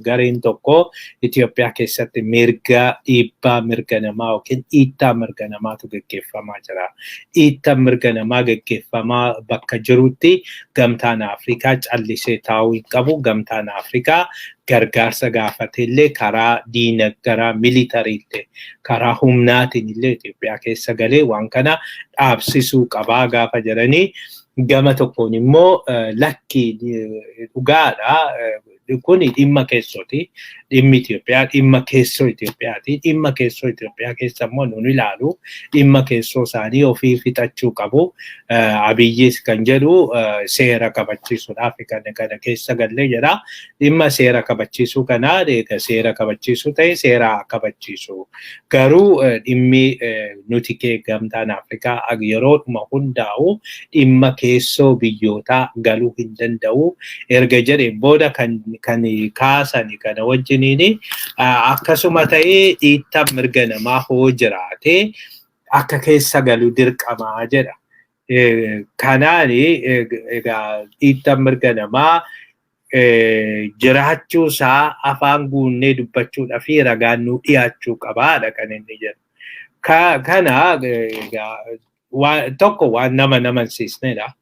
gareen tokko Itoophiyaa keessatti dhiibbaa mirga namaa yookiin dhiittaa mirga namaatu gaggeeffamaa jira. Dhiittaa mirga namaa gaggeeffamaa bakka jirutti gamtaan Afrikaa callisee taa'uu hin qabu. Gamtaan Afrikaa gargaarsa gaafateellee karaa diinagdee militariitti karaa humnaatiin illee Itoophiyaa keessa galee waan kana dhaabsisuu qabaa gaafa jedhanii gama tokkoon immoo lakki dhugaadha. Kuni dhimma keessooti. Dhimmi Itoophiyaa dhimma keessoo Itoophiyaati. Dhimma keessoo Itoophiyaa keessa immoo nuun ilaalu dhimma keessoo isaanii ofii fixachuu qabu. Abiyyis kan jedhu seera kabachiisuudhaaf kana keessa gallee jedha. Dhimma seera kabachiisuu kanaa seera kabachiisuu ta'e seera kabachiisu. Garuu dhimmi nuti gamtaan Afrikaa yeroodhuma hundaa'u dhimma keessoo biyyootaa galuu hin danda'u. Erga jedheen booda kan kaasani kana wajjiniini akkasuma ta'ee dhiittaa mirga namaa hoo jiraate akka keessa galu dirqamaa jedha. Kanaani egaa dhiittaa mirga namaa jiraachuusaa afaan guunnee dubbachuudhaa fi ragaan nuu dhiyaachuu qabaadha kan inni jedhu. Kana tokko waan nama amansiisnedha.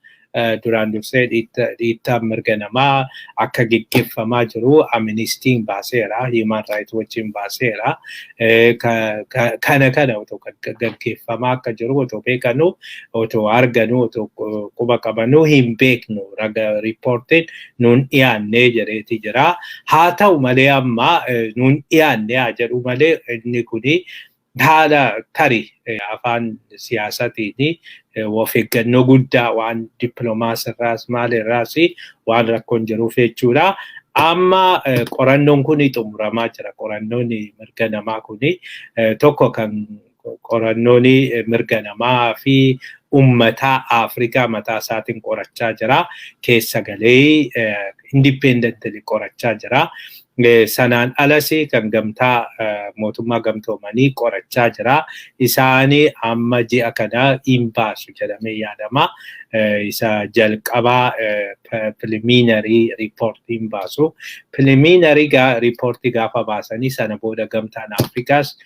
Duraan dursee dhiittaa mirga namaa akka gaggeeffamaa jiru Amnestiin baaseera, Human Rights Watchin baaseera. Kana otoo gaggeeffamaa akka jiru otoo beekanu, otoo arganu, otoo quba qabanu hin beeknu. Raga riippoortiin nuun dhiyaannee jedheeti jira. Haa ta'u malee amma nuun dhiyaannee haa jedhu malee inni kuni haala tarii afaan siyaasatiin of eeggannoo guddaa waan dippiloomaasirraas maalirraas waan rakkoon jiruuf jechuudha. Amma qorannoon kun xumuramaa jira. Qorannoon mirga namaa kun tokko kan qorannoon mirga namaa fi ummataa Afrikaa mataa isaatiin qorachaa jira. Keessa galee independently qorachaa jira. Sanaan alas kan gamtaa mootummaa gamtoomanii qorachaa jira. Isaanii amma ji'a kana hin baasu jedhamee yaadama. Isa jalqabaa preliminary report hin baasu. Preliminary report gaafa baasanii sana booda gamtaan Afrikaas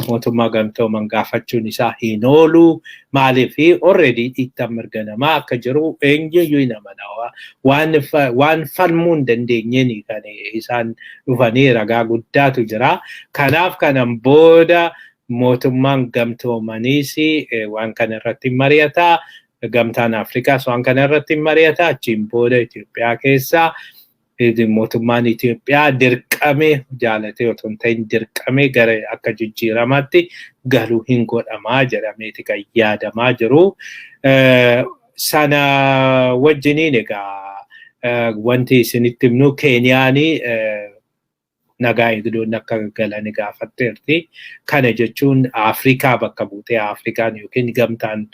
mootummaa gamtooman gaafachuun isaa hin oolu. Maaliif already dhiittaa mirga namaa akka jiru eenyuyyuu hin amanawa. Waan falmuu hin dandeenyeen kan isaan dhufanii ragaa guddaatu jira. Kanaaf kanan booda mootummaan gamtoomaniis waan kana irratti mari'ata. Gamtaan Afrikaas waan kana irratti mari'ata. Achiin booda Itoophiyaa keessa mootummaan Itoophiyaa dirqamee jaalatee otoo hin ta'in dirqamee gara akka jijjiiramaatti galuu hin godhamaa jedhameeti kan yaadamaa jiru. Sana wajjiniin egaa wanti isinitti himnu Keeniyaanii nagaa eegdoonni akka galan gaafatteerti. Kana jechuun Afrikaa bakka buutee Afrikaan yookiin gamtaan